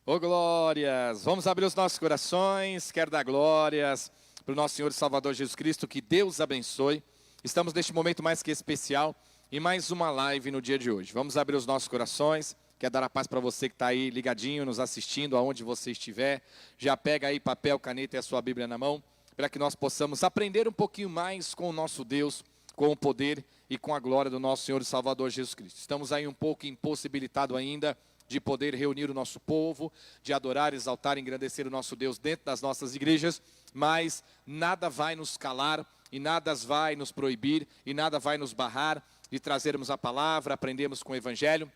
Ô glórias, vamos abrir os nossos corações, quero dar glórias para o nosso Senhor e Salvador Jesus Cristo, que Deus abençoe. Estamos neste momento mais que especial e mais uma live no dia de hoje. Vamos abrir os nossos corações, quero dar a paz para você que está aí ligadinho, nos assistindo, aonde você estiver. Já pega aí papel, caneta e a sua Bíblia na mão, para que nós possamos aprender um pouquinho mais com o nosso Deus, com o poder e com a glória do nosso Senhor e Salvador Jesus Cristo. Estamos aí um pouco impossibilitados ainda de poder reunir o nosso povo, de adorar, exaltar e engrandecer o nosso Deus dentro das nossas igrejas, mas nada vai nos calar e nada vai nos proibir e nada vai nos barrar de trazermos a palavra, aprendermos com o Evangelho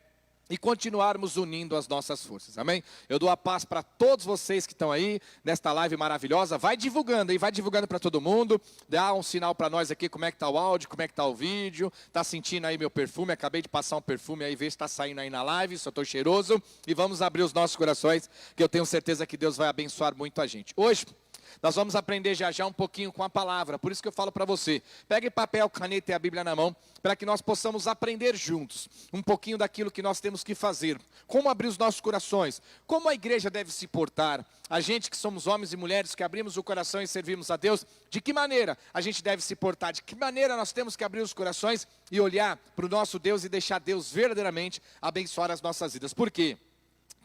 e continuarmos unindo as nossas forças, amém? Eu dou a paz para todos vocês que estão aí, nesta live maravilhosa. Vai divulgando aí, vai divulgando para todo mundo. Dá um sinal para nós aqui, como é que está o áudio, como é que está o vídeo. Está sentindo aí meu perfume, acabei de passar um perfume aí, vê se está saindo aí na live, só estou cheiroso. E vamos abrir os nossos corações, que eu tenho certeza que Deus vai abençoar muito a gente. Hoje nós vamos aprender já um pouquinho com a palavra, por isso que eu falo para você, pegue papel, caneta e a Bíblia na mão, para que nós possamos aprender juntos, um pouquinho daquilo que nós temos que fazer, como abrir os nossos corações, como a igreja deve se portar, a gente que somos homens e mulheres, que abrimos o coração e servimos a Deus, de que maneira a gente deve se portar, de que maneira nós temos que abrir os corações e olhar para o nosso Deus e deixar Deus verdadeiramente abençoar as nossas vidas. Por quê?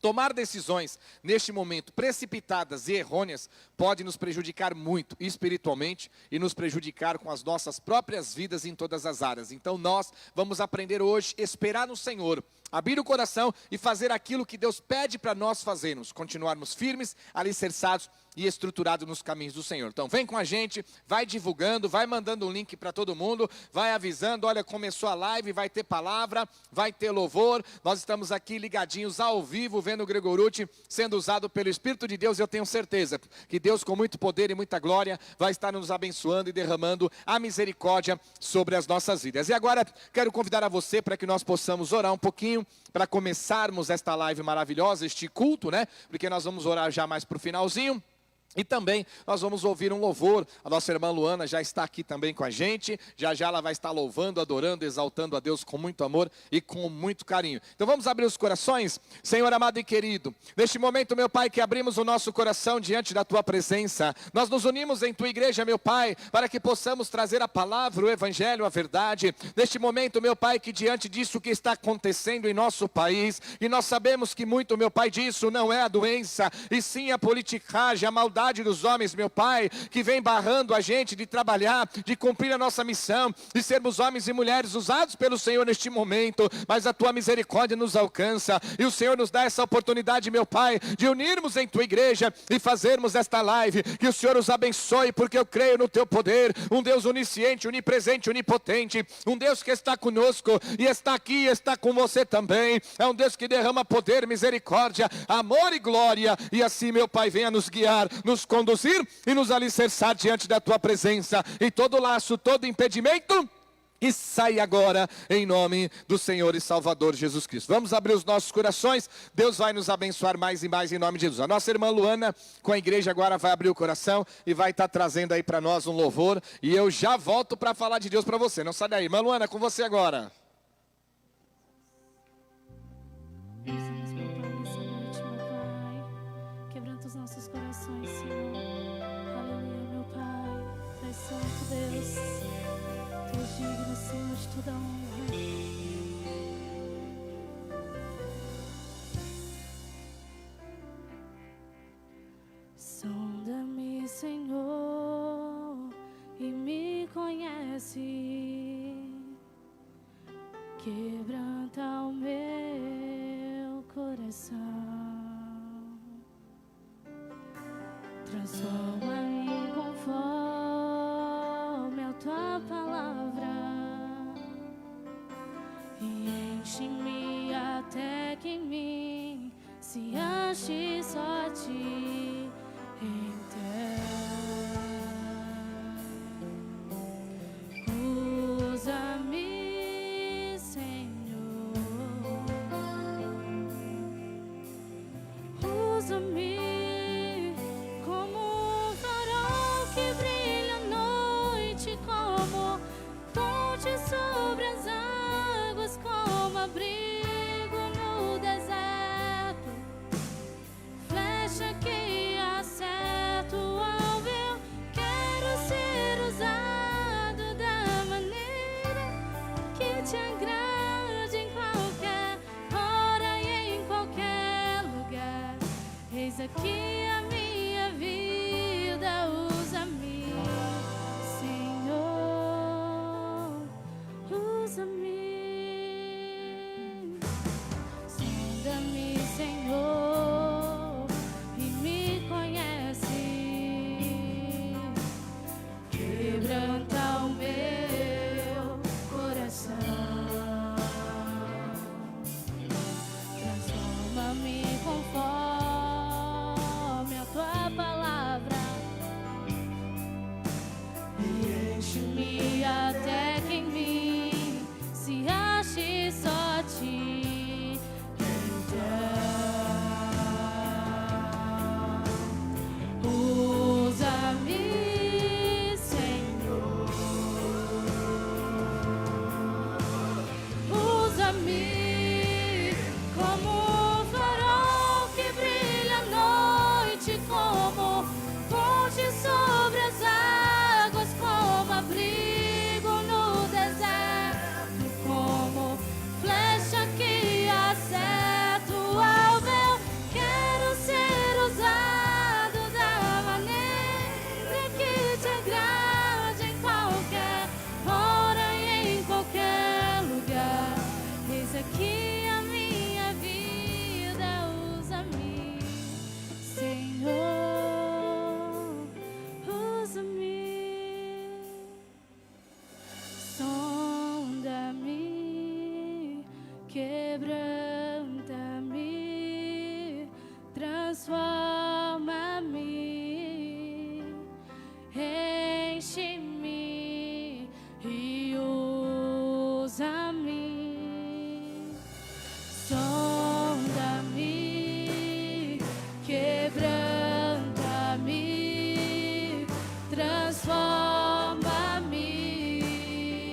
Tomar decisões neste momento precipitadas e errôneas pode nos prejudicar muito espiritualmente e nos prejudicar com as nossas próprias vidas em todas as áreas. Então nós vamos aprender hoje a esperar no Senhor, abrir o coração e fazer aquilo que Deus pede para nós fazermos, continuarmos firmes, alicerçados e estruturados nos caminhos do Senhor. Então vem com a gente, vai divulgando, vai mandando um link para todo mundo, vai avisando, olha, começou a live, vai ter palavra, vai ter louvor, nós estamos aqui ligadinhos ao vivo, vendo o Gregorucci sendo usado pelo Espírito de Deus. Eu tenho certeza que Deus, com muito poder e muita glória, vai estar nos abençoando e derramando a misericórdia sobre as nossas vidas. E agora quero convidar a você para que nós possamos orar um pouquinho, para começarmos esta live maravilhosa, este culto, né? Porque nós vamos orar já mais para o finalzinho. E também nós vamos ouvir um louvor. A nossa irmã Luana já está aqui também com a gente. Já ela vai estar louvando, adorando, exaltando a Deus com muito amor e com muito carinho. Então vamos abrir os corações. Senhor amado e querido, neste momento, meu Pai, que abrimos o nosso coração diante da Tua presença, nós nos unimos em Tua igreja, meu Pai, para que possamos trazer a palavra, o Evangelho, a verdade. Neste momento, meu Pai, que diante disso que está acontecendo em nosso país, e nós sabemos que muito, meu Pai, disso não é a doença, e sim a politicagem, a maldade dos homens, meu Pai, que vem barrando a gente de trabalhar, de cumprir a nossa missão, de sermos homens e mulheres usados pelo Senhor neste momento, mas a Tua misericórdia nos alcança, e o Senhor nos dá essa oportunidade, meu Pai, de unirmos em Tua igreja e fazermos esta live. Que o Senhor os abençoe, porque eu creio no Teu poder, um Deus onisciente, onipresente, onipotente, um Deus que está conosco e está aqui, está com você também. É um Deus que derrama poder, misericórdia, amor e glória, e assim, meu Pai, venha nos guiar, nos conduzir e nos alicerçar diante da Tua presença, e todo laço, todo impedimento, e sai agora em nome do Senhor e Salvador Jesus Cristo. Vamos abrir os nossos corações, Deus vai nos abençoar mais e mais em nome de Jesus. A nossa irmã Luana com a igreja agora vai abrir o coração e vai estar trazendo aí para nós um louvor, e eu já volto para falar de Deus para você, não sai daí. Irmã Luana, com você agora. Sonda-me, Senhor, e me conhece. Quebranta o meu coração. Transforma-me conforme a Tua palavra e enche-me até que em mim se ache só Ti. Então, usa-me, Senhor, usa-me como um farol que brilha à noite, como ponte sobre as águas, como abrigo no deserto. Eis aqui a minha vida, usa-me, Senhor, usa-me. Sonda-me, Senhor, e me conhece. Quebranta o meu coração. Transforma-me conforme a tua palavra e enche-me até que em mim se ache só ti. Então, usa-me, Senhor, usa-me como um farol que brilha à noite, como ponte sobre as águas, como abrigo no deserto, como flecha que acerta o alvo. Quero ser usado da maneira que te agrade, em qualquer hora e em qualquer lugar. Eis aqui a minha vida, usa-me, Senhor, usa-me. Sonda-me, quebranta-me, transforma-me, enche-me e usa-me. Sonda-me, quebranta-me, transforma-me,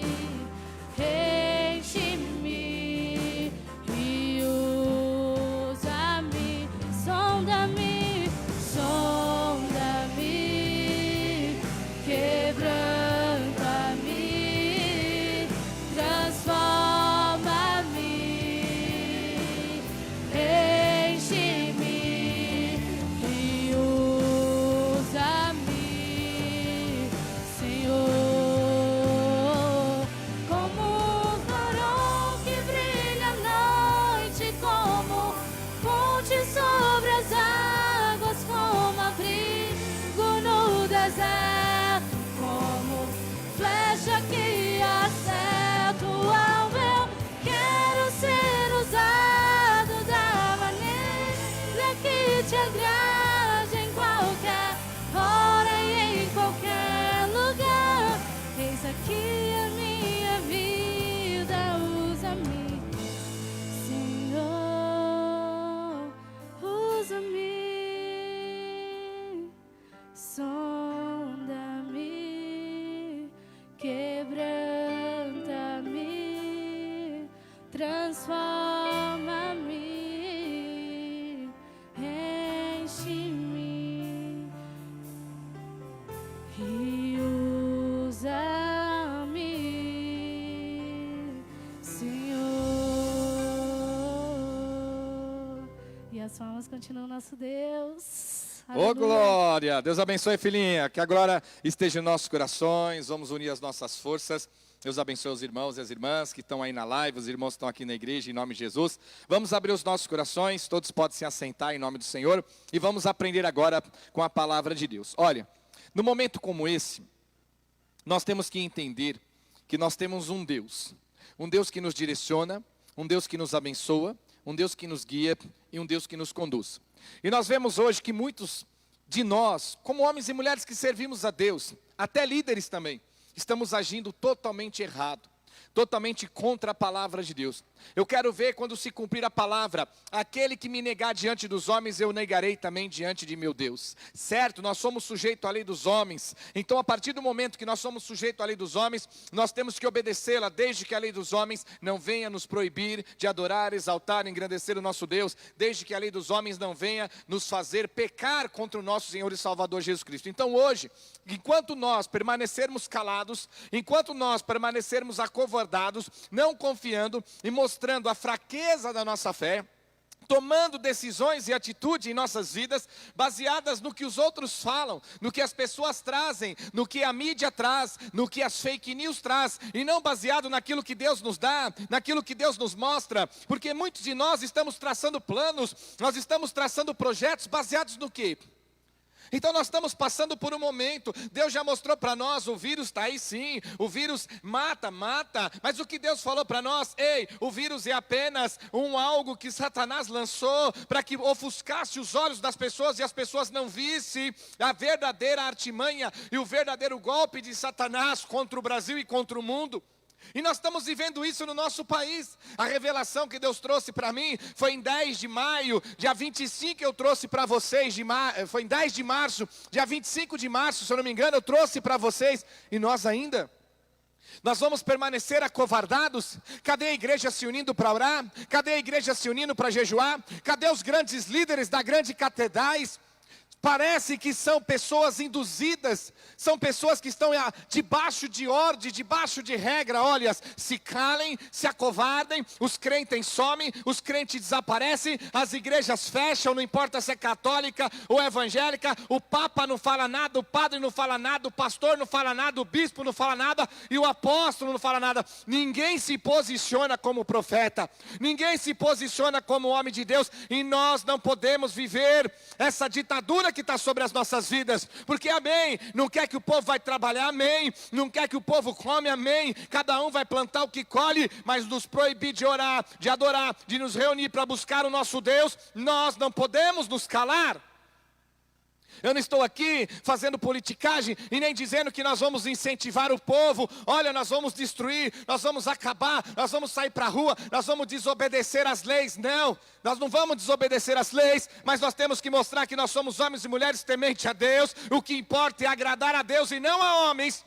enche-me e usa-me. Sonda-me, sonda-me, quebranta-me, transforma-me, enche-me e usa-me, Senhor, como um farol que brilha à noite, como ponte sobre as águas, como abrigo no deserto, como flecha que acerta o alvo. Eu quero ser usado da maneira que te agrade, em qualquer hora e em qualquer lugar. Eis aqui a minha vida, usa-me, Senhor, usa-me. Sonda-me, quebranta-me, transforma-me, enche-me e usa-me, Senhor. E as palmas continuam, nosso Deus. Ô Aleluia. glória! Deus abençoe, filhinha. Que a glória esteja em nossos corações. Vamos unir as nossas forças. Deus abençoe os irmãos e as irmãs que estão aí na live, os irmãos que estão aqui na igreja, em nome de Jesus. Vamos abrir os nossos corações, todos podem se assentar em nome do Senhor. E vamos aprender agora com a palavra de Deus. Olha, no momento como esse, nós temos que entender que nós temos um Deus que nos direciona, um Deus que nos abençoa, um Deus que nos guia e um Deus que nos conduz. E nós vemos hoje que muitos de nós, como homens e mulheres que servimos a Deus, até líderes também, estamos agindo totalmente errado, totalmente contra a palavra de Deus. Eu quero ver quando se cumprir a palavra: aquele que me negar diante dos homens, eu negarei também diante de meu Deus. Certo? Nós somos sujeitos à lei dos homens. Então, a partir do momento que nós somos sujeitos à lei dos homens, nós temos que obedecê-la, desde que a lei dos homens não venha nos proibir de adorar, exaltar, engrandecer o nosso Deus, desde que a lei dos homens não venha nos fazer pecar contra o nosso Senhor e Salvador Jesus Cristo. Então hoje, enquanto nós permanecermos calados, enquanto nós permanecermos acovardados, não confiando e mostrando a fraqueza da nossa fé, tomando decisões e atitude em nossas vidas, baseadas no que os outros falam, no que as pessoas trazem, no que a mídia traz, no que as fake news traz, e não baseado naquilo que Deus nos dá, naquilo que Deus nos mostra, porque muitos de nós estamos traçando planos, nós estamos traçando projetos baseados no quê? Então nós estamos passando por um momento, Deus já mostrou para nós, o vírus está aí sim, o vírus mata, mas o que Deus falou para nós, ei, o vírus é apenas algo que Satanás lançou para que ofuscasse os olhos das pessoas e as pessoas não vissem a verdadeira artimanha e o verdadeiro golpe de Satanás contra o Brasil e contra o mundo. E nós estamos vivendo isso no nosso país. A revelação que Deus trouxe para mim foi em 10 de maio, dia 25 eu trouxe para vocês, foi em 10 de março, dia 25 de março, se eu não me engano, eu trouxe para vocês. E nós ainda? Nós vamos permanecer acovardados? Cadê a igreja se unindo para orar? Cadê a igreja se unindo para jejuar? Cadê os grandes líderes da grande catedrais? Parece que são pessoas induzidas, são pessoas que estão debaixo de ordem, debaixo de regra. Olha, se calem, se acovardem, os crentes somem, os crentes desaparecem, as igrejas fecham, não importa se é católica ou evangélica, o Papa não fala nada, o padre não fala nada, o pastor não fala nada, o bispo não fala nada e o apóstolo não fala nada. Ninguém se posiciona como profeta, ninguém se posiciona como homem de Deus, e nós não podemos viver essa ditadura que está sobre as nossas vidas, porque amém, não quer que o povo vai trabalhar, amém, não quer que o povo come, amém, cada um vai plantar o que colhe, mas nos proibir de orar, de adorar, de nos reunir para buscar o nosso Deus, nós não podemos nos calar. Eu não estou aqui fazendo politicagem e nem dizendo que nós vamos incentivar o povo. Olha, nós vamos destruir, nós vamos acabar, nós vamos sair para a rua, nós vamos desobedecer às leis. Não, nós não vamos desobedecer às leis, mas nós temos que mostrar que nós somos homens e mulheres tementes a Deus. O que importa é agradar a Deus e não a homens.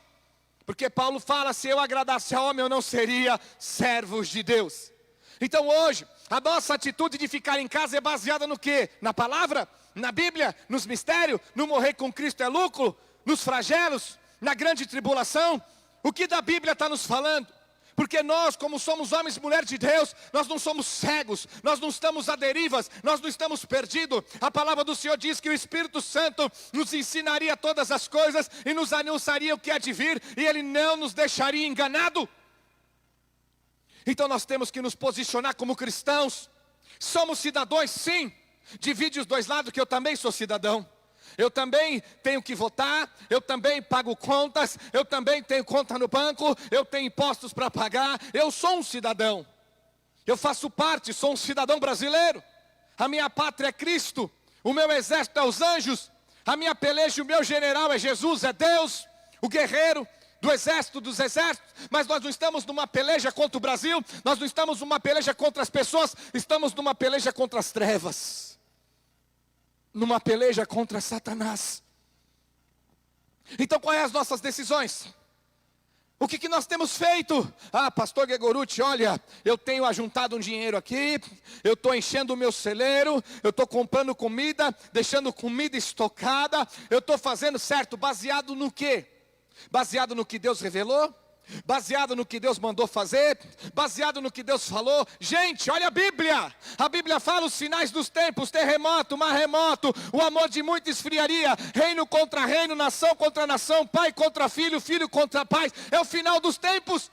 Porque Paulo fala, se eu agradasse a homem, eu não seria servos de Deus. Então hoje, a nossa atitude de ficar em casa é baseada no quê? Na palavra? Na Bíblia? Nos mistérios? No morrer com Cristo é lucro? Nos flagelos? Na grande tribulação? O que da Bíblia está nos falando? Porque nós, como somos homens e mulheres de Deus, nós não somos cegos, nós não estamos à derivas, nós não estamos perdidos. A palavra do Senhor diz que o Espírito Santo nos ensinaria todas as coisas e nos anunciaria o que há de vir, e Ele não nos deixaria enganado. Então nós temos que nos posicionar como cristãos. Somos cidadãos, sim. Divide os dois lados, que eu também sou cidadão. Eu também tenho que votar, eu também pago contas, eu também tenho conta no banco, eu tenho impostos para pagar. Eu sou um cidadão. Eu faço parte, sou um cidadão brasileiro. A minha pátria é Cristo. O meu exército é os anjos. A minha peleja, o meu general é Jesus, é Deus, o guerreiro do exército dos exércitos. Mas nós não estamos numa peleja contra o Brasil, nós não estamos numa peleja contra as pessoas, estamos numa peleja contra as trevas, numa peleja contra Satanás. Então quais são as nossas decisões? O que nós temos feito? Ah, pastor Gregorucci, olha, eu tenho ajuntado um dinheiro aqui, eu estou enchendo o meu celeiro, eu estou comprando comida, deixando comida estocada, eu estou fazendo certo, baseado no quê? Baseado no que Deus revelou? Baseado no que Deus mandou fazer? Baseado no que Deus falou? Gente, olha a Bíblia fala os sinais dos tempos: terremoto, maremoto, o amor de muito esfriaria, reino contra reino, nação contra nação, pai contra filho, filho contra pai. É o final dos tempos.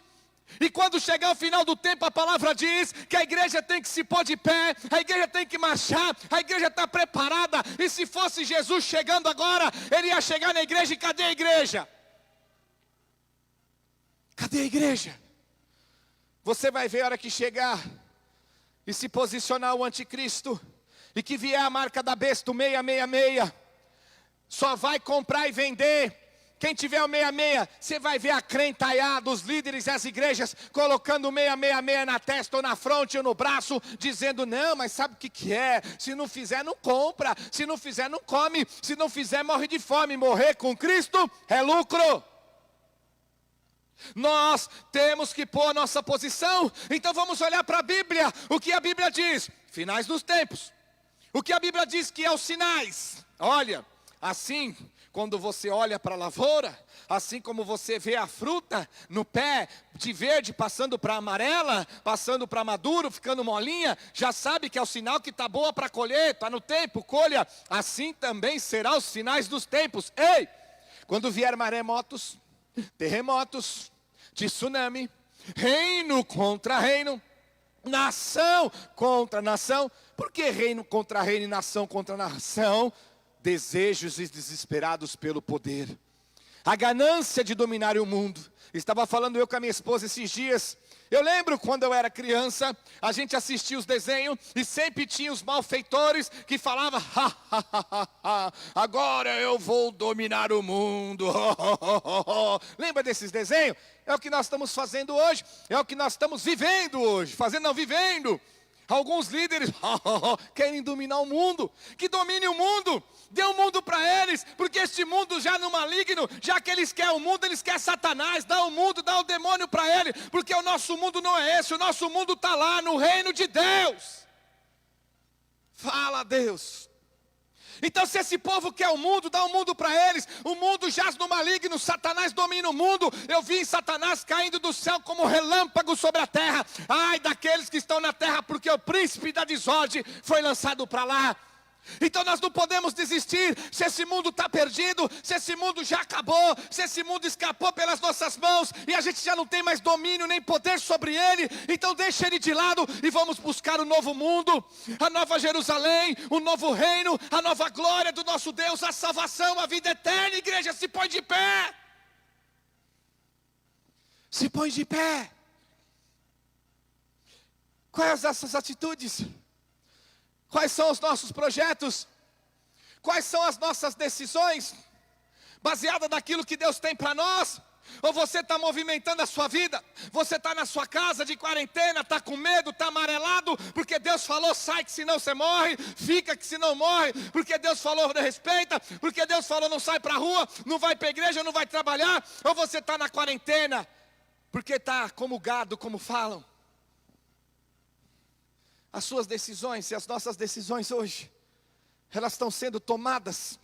E quando chegar o final do tempo, a palavra diz que a igreja tem que se pôr de pé, a igreja tem que marchar, a igreja está preparada. E se fosse Jesus chegando agora, Ele ia chegar na igreja, e cadê a igreja? Cadê a igreja? Você vai ver a hora que chegar e se posicionar o anticristo, e que vier a marca da besta, o 666, só vai comprar e vender quem tiver o 66. Você vai ver a crentaiada, os líderes e as igrejas colocando o 666 na testa ou na fronte ou no braço, dizendo: não, mas sabe o que é? Se não fizer, não compra, se não fizer, não come, se não fizer, morre de fome. Morrer com Cristo é lucro. Nós temos que pôr a nossa posição. Então vamos olhar para a Bíblia. O que a Bíblia diz? Finais dos tempos. O que a Bíblia diz que é os sinais? Olha, assim, quando você olha para a lavoura, assim como você vê a fruta no pé, de verde passando para amarela, passando para maduro, ficando molinha, já sabe que é o sinal que está boa para colher, está no tempo, colha. Assim também será os finais dos tempos. Ei, quando vier maremotos, terremotos, tsunami, reino contra reino, nação contra nação. Por que reino contra reino e nação contra nação? Desejos desesperados pelo poder, a ganância de dominar o mundo. Estava falando eu com a minha esposa esses dias. Eu lembro quando eu era criança, a gente assistia os desenhos e sempre tinha os malfeitores que falavam: agora eu vou dominar o mundo. Lembra desses desenhos? É o que nós estamos fazendo hoje, é o que nós estamos vivendo hoje, fazendo não vivendo. Alguns líderes querem dominar o mundo, que domine o mundo, dê o mundo para eles, porque este mundo já no maligno, já que eles querem o mundo, eles querem Satanás, dá o mundo, dá o demônio para ele, porque o nosso mundo não é esse, o nosso mundo está lá no reino de Deus. Fala a Deus. Então se esse povo quer o mundo, dá o mundo para eles. O mundo jaz no maligno, Satanás domina o mundo. Eu vi Satanás caindo do céu como relâmpago sobre a terra. Ai daqueles que estão na terra, porque o príncipe da desordem foi lançado para lá. Então nós não podemos desistir. Se esse mundo está perdido, se esse mundo já acabou, se esse mundo escapou pelas nossas mãos e a gente já não tem mais domínio nem poder sobre ele, então deixa ele de lado e vamos buscar o novo mundo, a nova Jerusalém, o novo reino, a nova glória do nosso Deus, a salvação, a vida eterna. Igreja, se põe de pé. Se põe de pé. Quais essas atitudes? Quais são os nossos projetos? Quais são as nossas decisões? Baseada naquilo que Deus tem para nós? Ou você está movimentando a sua vida? Você está na sua casa de quarentena, está com medo, está amarelado, porque Deus falou, sai que senão você morre, fica que senão morre, porque Deus falou, respeita, porque Deus falou, não sai para a rua, não vai para a igreja, não vai trabalhar. Ou você está na quarentena, porque está como gado, como falam. As suas decisões e as nossas decisões hoje, elas estão sendo tomadas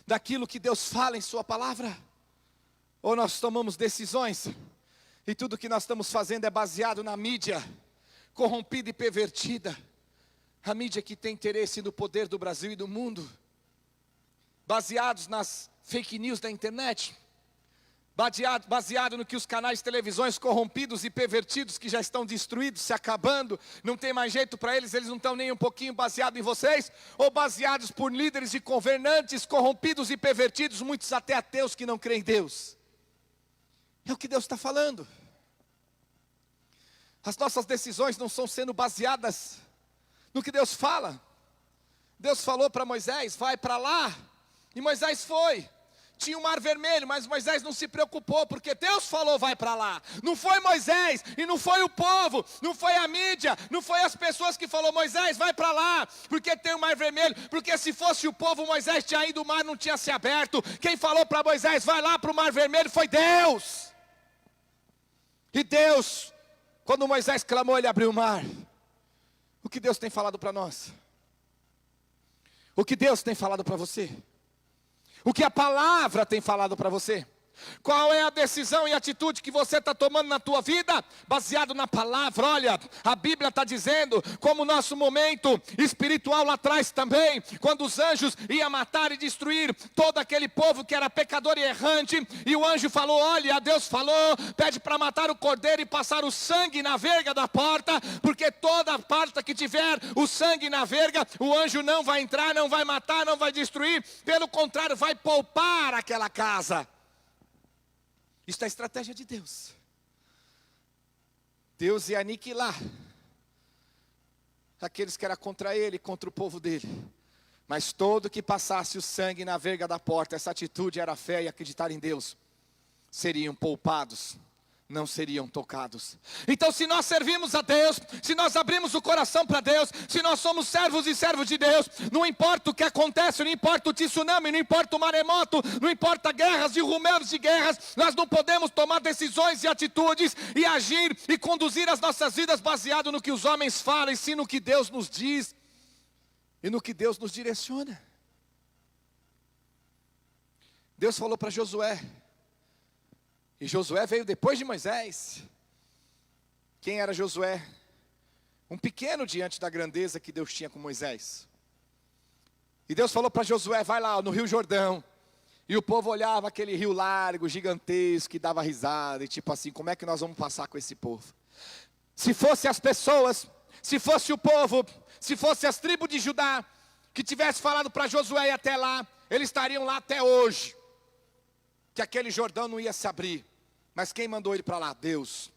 daquilo que Deus fala em sua palavra? Ou nós tomamos decisões e tudo que nós estamos fazendo é baseado na mídia corrompida e pervertida, a mídia que tem interesse no poder do Brasil e do mundo, baseados nas fake news da internet, baseado no que os canais de televisões corrompidos e pervertidos que já estão destruídos, se acabando, não tem mais jeito para eles não estão nem um pouquinho baseados em vocês, ou baseados por líderes e governantes corrompidos e pervertidos, muitos até ateus que não creem em Deus. É o que Deus está falando. As nossas decisões não estão sendo baseadas no que Deus fala. Deus falou para Moisés, vai para lá, e Moisés foi. Tinha o mar vermelho, mas Moisés não se preocupou, porque Deus falou, vai para lá. Não foi Moisés, e não foi o povo, não foi a mídia, não foi as pessoas que falou, Moisés, vai para lá, porque tem o mar vermelho. Porque se fosse o povo, Moisés tinha ido, o mar não tinha se aberto. Quem falou para Moisés, vai lá para o mar vermelho, foi Deus. E Deus, quando Moisés clamou, ele abriu o mar. O que Deus tem falado para nós? O que Deus tem falado para você? O que a palavra tem falado para você? Qual é a decisão e atitude que você está tomando na tua vida? Baseado na palavra. Olha, a Bíblia está dizendo, como nosso momento espiritual lá atrás também, quando os anjos iam matar e destruir todo aquele povo que era pecador e errante, e o anjo falou, olha, Deus falou, pede para matar o cordeiro e passar o sangue na verga da porta, porque toda a porta que tiver o sangue na verga, o anjo não vai entrar, não vai matar, não vai destruir, pelo contrário, vai poupar aquela casa. Isso é a estratégia de Deus. Deus ia aniquilar aqueles que eram contra ele, contra o povo dele. Mas todo que passasse o sangue na verga da porta, essa atitude era fé e acreditar em Deus, seriam poupados, não seriam tocados. Então se nós servimos a Deus, se nós abrimos o coração para Deus, se nós somos servos e servos de Deus, não importa o que acontece, não importa o tsunami, não importa o maremoto, não importa guerras e rumores de guerras, nós não podemos tomar decisões e atitudes e agir e conduzir as nossas vidas baseado no que os homens falam, e sim no que Deus nos diz e no que Deus nos direciona. Deus falou para Josué, e Josué veio depois de Moisés. Quem era Josué? Um pequeno diante da grandeza que Deus tinha com Moisés. E Deus falou para Josué, vai lá no Rio Jordão. E o povo olhava aquele rio largo, gigantesco, que dava risada. E tipo assim, como é que nós vamos passar com esse povo? Se fosse as pessoas, se fosse o povo, se fosse as tribos de Judá, que tivesse falado para Josué ir até lá, eles estariam lá até hoje. Que aquele Jordão não ia se abrir. Mas quem mandou ele para lá? Deus.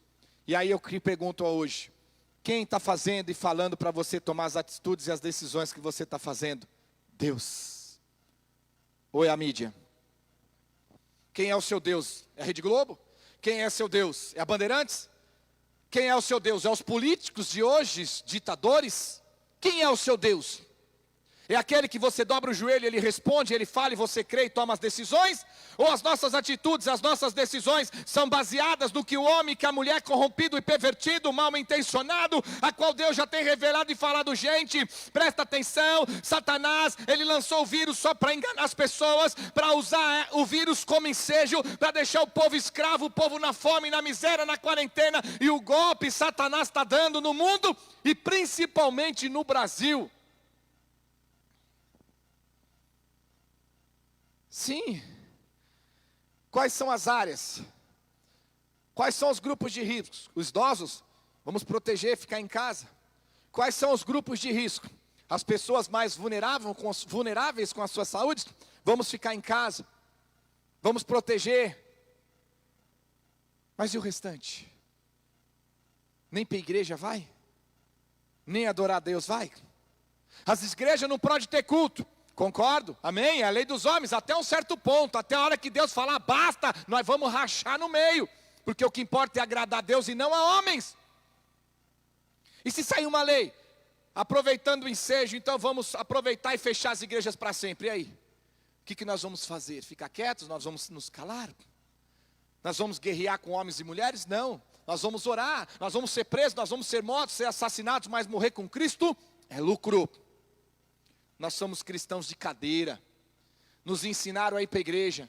E aí eu te pergunto hoje, quem está fazendo e falando para você tomar as atitudes e as decisões que você está fazendo? Deus. Ou é a mídia? Quem é o seu Deus? É a Rede Globo? Quem é seu Deus? É a Bandeirantes? Quem é o seu Deus? É os políticos de hoje, ditadores? Quem é o seu Deus? É aquele que você dobra o joelho, ele responde, ele fala e você crê e toma as decisões? Ou as nossas atitudes, as nossas decisões são baseadas no que o homem, que a mulher corrompido e pervertido, mal intencionado, a qual Deus já tem revelado e falado, gente, presta atenção, Satanás, ele lançou o vírus só para enganar as pessoas, para usar o vírus como ensejo, para deixar o povo escravo, o povo na fome, na miséria, na quarentena, e o golpe Satanás está dando no mundo, e principalmente no Brasil. Sim. Quais são as áreas? Quais são os grupos de risco? Os idosos? Vamos proteger, ficar em casa. Quais são os grupos de risco? As pessoas mais vulneráveis com a sua saúde? Vamos ficar em casa. Vamos proteger. Mas e o restante? Nem para a igreja vai? Nem adorar a Deus vai? As igrejas não podem ter culto. Concordo, amém, é a lei dos homens, até um certo ponto, até a hora que Deus falar, basta, nós vamos rachar no meio, porque o que importa é agradar a Deus e não a homens. E se sair uma lei, aproveitando o ensejo, então vamos aproveitar e fechar as igrejas para sempre, e aí? O que nós vamos fazer? Ficar quietos? Nós vamos nos calar? Nós vamos guerrear com homens e mulheres? Não, nós vamos orar, nós vamos ser presos, nós vamos ser mortos, ser assassinados, mas morrer com Cristo é lucro. Nós somos cristãos de cadeira, nos ensinaram a ir para a igreja,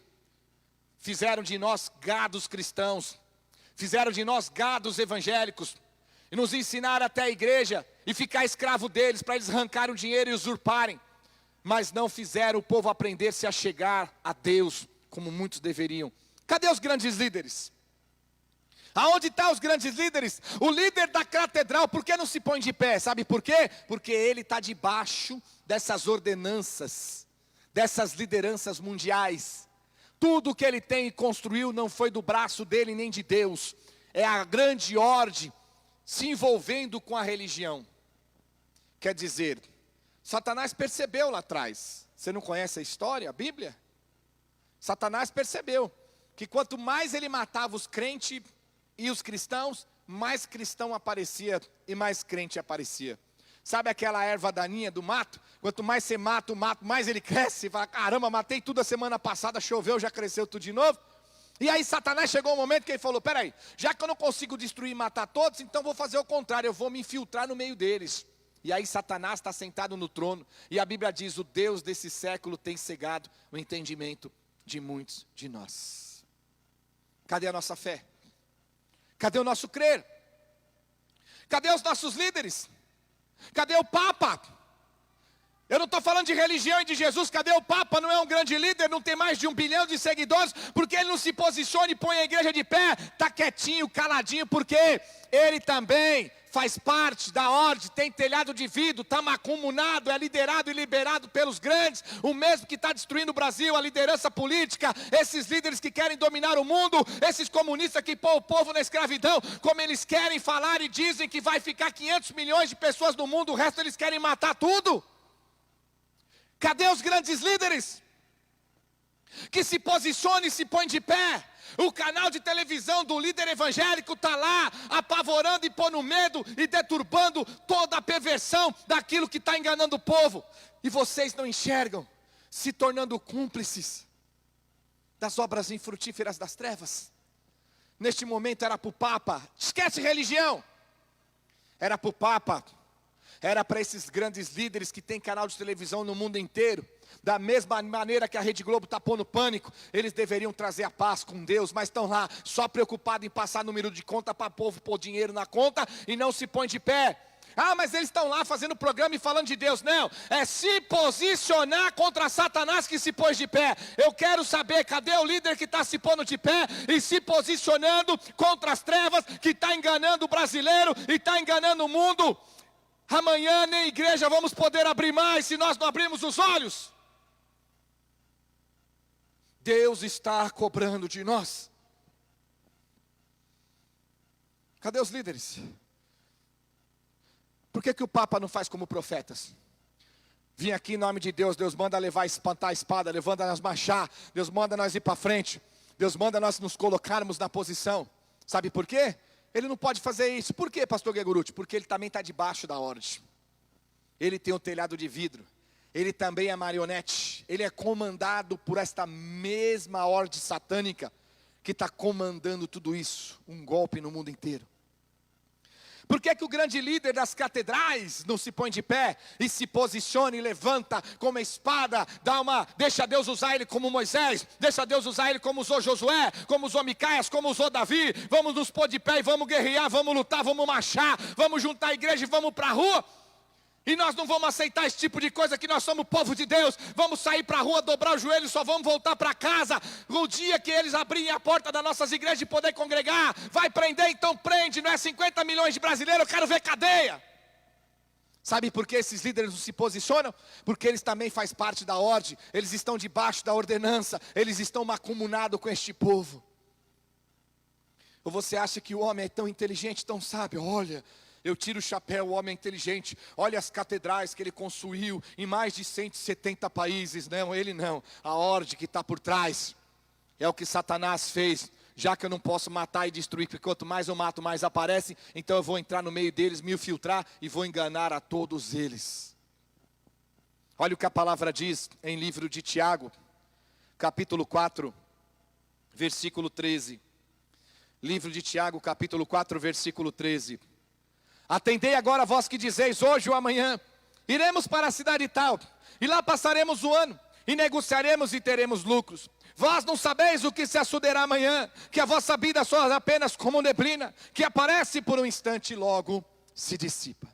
fizeram de nós gados cristãos, fizeram de nós gados evangélicos, e nos ensinaram até a igreja, e ficar escravo deles, para eles arrancarem o dinheiro e usurparem, mas não fizeram o povo aprender-se a chegar a Deus, como muitos deveriam. Cadê os grandes líderes? Aonde estão os grandes líderes? O líder da catedral, por que não se põe de pé? Sabe por quê? Porque ele está debaixo dessas ordenanças, dessas lideranças mundiais. Tudo que ele tem e construiu não foi do braço dele nem de Deus. É a grande ordem se envolvendo com a religião. Quer dizer, Satanás percebeu lá atrás. Você não conhece a história, a Bíblia? Satanás percebeu que quanto mais ele matava os crentes e os cristãos, mais cristão aparecia e mais crente aparecia. Sabe aquela erva daninha do mato? Quanto mais você mata o mato, mais ele cresce. Fala, caramba, matei tudo a semana passada, choveu, já cresceu tudo de novo. E aí Satanás chegou um momento que ele falou, peraí, já que eu não consigo destruir e matar todos, então vou fazer o contrário, eu vou me infiltrar no meio deles. E aí Satanás está sentado no trono, e a Bíblia diz, o Deus desse século tem cegado o entendimento de muitos de nós. Cadê a nossa fé? Cadê o nosso crer? Cadê os nossos líderes? Cadê o Papa? Eu não estou falando de religião e de Jesus. Cadê o Papa? Não é um grande líder, não tem mais de 1 bilhão de seguidores, porque ele não se posiciona e põe a igreja de pé, está quietinho, caladinho, porque ele também faz parte da ordem, tem telhado de vidro, está macumunado, é liderado e liberado pelos grandes, o mesmo que está destruindo o Brasil, a liderança política, esses líderes que querem dominar o mundo, esses comunistas que põem o povo na escravidão, como eles querem falar e dizem que vai ficar 500 milhões de pessoas no mundo, o resto eles querem matar tudo. Cadê os grandes líderes? Que se posicione e se põe de pé. O canal de televisão do líder evangélico está lá, apavorando e pondo medo e deturbando toda a perversão daquilo que está enganando o povo. E vocês não enxergam, se tornando cúmplices das obras infrutíferas das trevas. Neste momento era para o Papa, esquece religião. Era para o Papa Era para esses grandes líderes que têm canal de televisão no mundo inteiro. Da mesma maneira que a Rede Globo está pondo pânico, eles deveriam trazer a paz com Deus, mas estão lá só preocupados em passar número de conta para o povo pôr dinheiro na conta e não se põe de pé. Ah, mas eles estão lá fazendo programa e falando de Deus. Não, é se posicionar contra Satanás que se pôs de pé. Eu quero saber, cadê o líder que está se pondo de pé e se posicionando contra as trevas, que está enganando o brasileiro e está enganando o mundo? Amanhã nem igreja vamos poder abrir mais se nós não abrirmos os olhos. Deus está cobrando de nós. Cadê os líderes? Por que o Papa não faz como profetas? Vim aqui em nome de Deus, Deus manda levar, espantar a espada, levanta nós marchar, Deus manda nós ir para frente, Deus manda nós nos colocarmos na posição. Sabe por quê? Ele não pode fazer isso. Por quê, pastor Gueguruti? Porque ele também está debaixo da ordem. Ele tem um telhado de vidro. Ele também é marionete. Ele é comandado por esta mesma ordem satânica que está comandando tudo isso. Um golpe no mundo inteiro. Por que o grande líder das catedrais não se põe de pé e se posiciona e levanta com uma espada, deixa Deus usar ele como Moisés, deixa Deus usar ele como usou Josué, como usou Micaias, como usou Davi? Vamos nos pôr de pé e vamos guerrear, vamos lutar, vamos marchar, vamos juntar a igreja e vamos para a rua. E nós não vamos aceitar esse tipo de coisa, que nós somos povo de Deus. Vamos sair para a rua, dobrar o joelho, só vamos voltar para casa no dia que eles abrirem a porta das nossas igrejas e poder congregar. Vai prender, então prende. Não é 50 milhões de brasileiros, eu quero ver cadeia. Sabe por que esses líderes não se posicionam? Porque eles também fazem parte da ordem. Eles estão debaixo da ordenança. Eles estão mancomunados com este povo. Ou você acha que o homem é tão inteligente, tão sábio? Olha, eu tiro o chapéu, o homem é inteligente. Olha as catedrais que ele construiu em mais de 170 países. Não, ele não. A ordem que está por trás é o que Satanás fez. Já que eu não posso matar e destruir, porque quanto mais eu mato, mais aparece. Então eu vou entrar no meio deles, me infiltrar e vou enganar a todos eles. Olha o que a palavra diz em livro de Tiago, capítulo 4, versículo 13. Livro de Tiago, capítulo 4, versículo 13. Atendei agora vós que dizeis, hoje ou amanhã, iremos para a cidade tal, e lá passaremos o ano, e negociaremos e teremos lucros. Vós não sabeis o que se sucederá amanhã, que a vossa vida só é apenas como neblina, que aparece por um instante e logo se dissipa.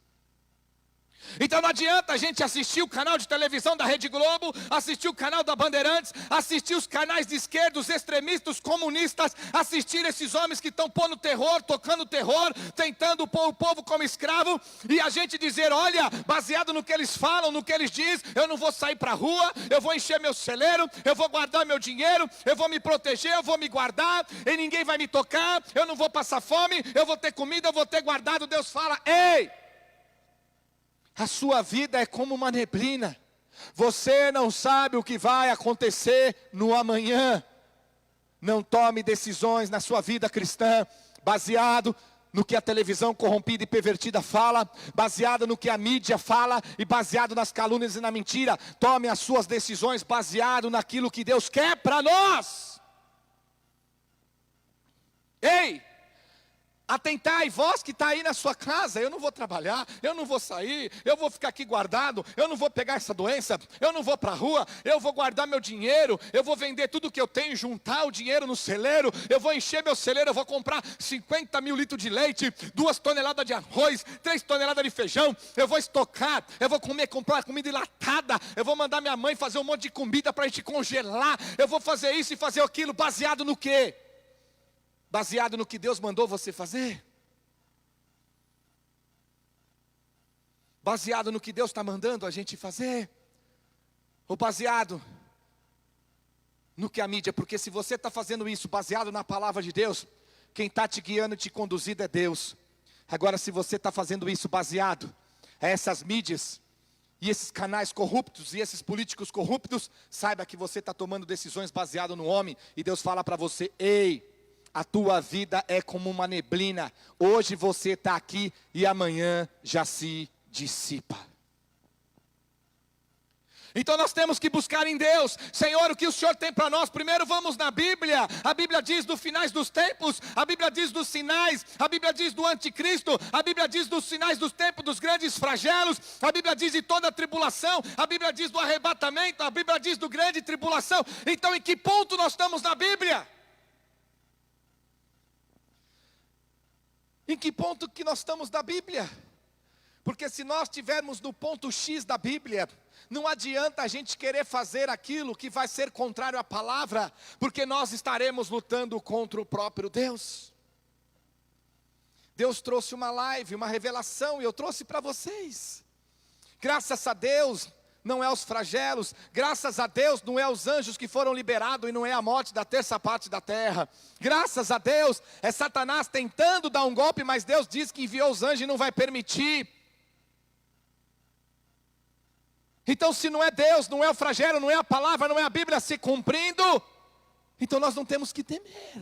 Então não adianta a gente assistir o canal de televisão da Rede Globo, assistir o canal da Bandeirantes, assistir os canais de esquerda, os extremistas, comunistas, assistir esses homens que estão pondo terror, tocando terror, tentando pôr o povo como escravo, e a gente dizer, olha, baseado no que eles falam, no que eles dizem, eu não vou sair para a rua, eu vou encher meu celeiro, eu vou guardar meu dinheiro, eu vou me proteger, eu vou me guardar, e ninguém vai me tocar, eu não vou passar fome, eu vou ter comida, eu vou ter guardado. Deus fala, ei! A sua vida é como uma neblina. Você não sabe o que vai acontecer no amanhã. Não tome decisões na sua vida cristã baseado no que a televisão corrompida e pervertida fala, baseado no que a mídia fala e baseado nas calúnias e na mentira. Tome as suas decisões baseado naquilo que Deus quer para nós. Ei! Atentai, vós que está aí na sua casa, eu não vou trabalhar, eu não vou sair, eu vou ficar aqui guardado, eu não vou pegar essa doença, eu não vou para a rua, eu vou guardar meu dinheiro, eu vou vender tudo que eu tenho, juntar o dinheiro no celeiro, eu vou encher meu celeiro, eu vou comprar 50 mil litros de leite, 2 toneladas de arroz, 3 toneladas de feijão, eu vou estocar, eu vou comprar comida enlatada, eu vou mandar minha mãe fazer um monte de comida para a gente congelar, eu vou fazer isso e fazer aquilo, baseado no quê? Baseado no que Deus mandou você fazer? Baseado no que Deus está mandando a gente fazer? Ou baseado no que a mídia? Porque se você está fazendo isso baseado na palavra de Deus, quem está te guiando e te conduzindo é Deus. Agora, se você está fazendo isso baseado a essas mídias, e esses canais corruptos, e esses políticos corruptos, saiba que você está tomando decisões baseado no homem, e Deus fala para você, ei, a tua vida é como uma neblina. Hoje você está aqui e amanhã já se dissipa. Então nós temos que buscar em Deus. Senhor, o que o Senhor tem para nós? Primeiro vamos na Bíblia. A Bíblia diz dos finais dos tempos. A Bíblia diz dos sinais. A Bíblia diz do anticristo. A Bíblia diz dos sinais dos tempos, dos grandes flagelos. A Bíblia diz de toda a tribulação. A Bíblia diz do arrebatamento. A Bíblia diz do grande tribulação. Então em que ponto nós estamos na Bíblia? Em que ponto que nós estamos da Bíblia? Porque se nós estivermos no ponto X da Bíblia, não adianta a gente querer fazer aquilo que vai ser contrário à palavra, porque nós estaremos lutando contra o próprio Deus. Deus trouxe uma live, uma revelação, e eu trouxe para vocês. Graças a Deus, não é os flagelos, graças a Deus, não é os anjos que foram liberados, e não é a morte da terça parte da terra. Graças a Deus, é Satanás tentando dar um golpe, mas Deus diz que enviou os anjos e não vai permitir. Então se não é Deus, não é o flagelo, não é a palavra, não é a Bíblia se cumprindo, então nós não temos que temer.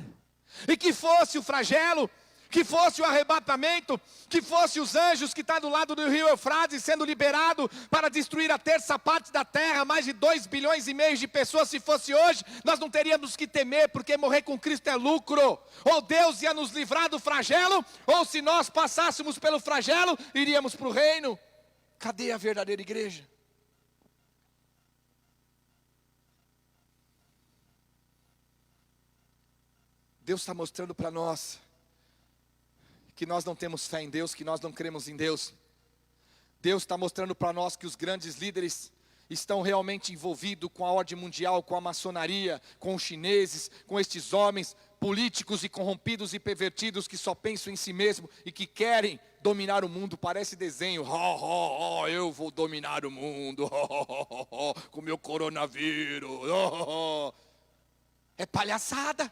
E que fosse o flagelo, que fosse o arrebatamento, que fosse os anjos que estão do lado do rio Eufrates sendo liberado para destruir a terça parte da terra, mais de 2,5 bilhões de pessoas, se fosse hoje, nós não teríamos que temer, porque morrer com Cristo é lucro. Ou Deus ia nos livrar do flagelo, ou se nós passássemos pelo flagelo, iríamos para o reino. Cadê a verdadeira igreja? Deus está mostrando para nós que nós não temos fé em Deus, que nós não cremos em Deus. Deus está mostrando para nós que os grandes líderes estão realmente envolvidos com a ordem mundial, com a maçonaria, com os chineses, com estes homens políticos e corrompidos e pervertidos que só pensam em si mesmo e que querem dominar o mundo. Parece desenho, eu vou dominar o mundo, com o meu coronavírus, é palhaçada.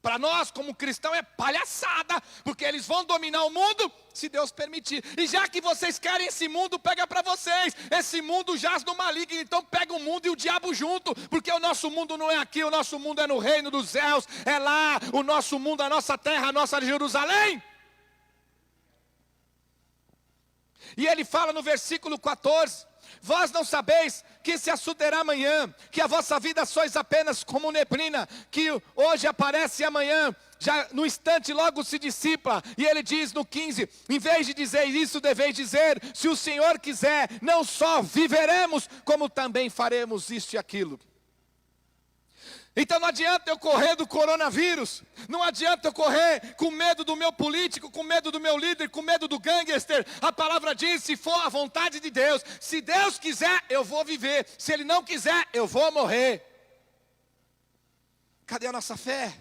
Para nós, como cristão, é palhaçada, porque eles vão dominar o mundo, se Deus permitir. E já que vocês querem esse mundo, pega para vocês. Esse mundo jaz no maligno, então pega o mundo e o diabo junto, porque o nosso mundo não é aqui, o nosso mundo é no reino dos céus, é lá, o nosso mundo, a nossa terra, a nossa Jerusalém. E ele fala no versículo 14, vós não sabeis que se sucederá amanhã, que a vossa vida sois apenas como neblina, que hoje aparece e amanhã, já no instante logo se dissipa. E ele diz no 15, em vez de dizer isso, deveis dizer, se o Senhor quiser, não só viveremos, como também faremos isto e aquilo. Então não adianta eu correr do coronavírus, não adianta eu correr com medo do meu político, com medo do meu líder, com medo do gangster. A palavra diz, se for a vontade de Deus, se Deus quiser, eu vou viver, se Ele não quiser, eu vou morrer. Cadê a nossa fé?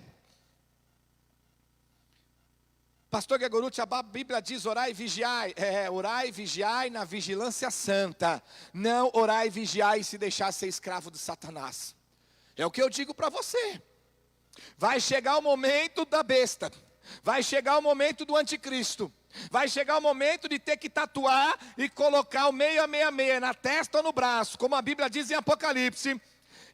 Pastor Gregorucci, a Bíblia diz orai e vigiai. Orai e vigiai na vigilância santa, não orai e vigiai e se deixar ser escravo de Satanás. É o que eu digo para você. Vai chegar o momento da besta. Vai chegar o momento do anticristo. Vai chegar o momento de ter que tatuar e colocar o 666 na testa ou no braço, como a Bíblia diz em Apocalipse.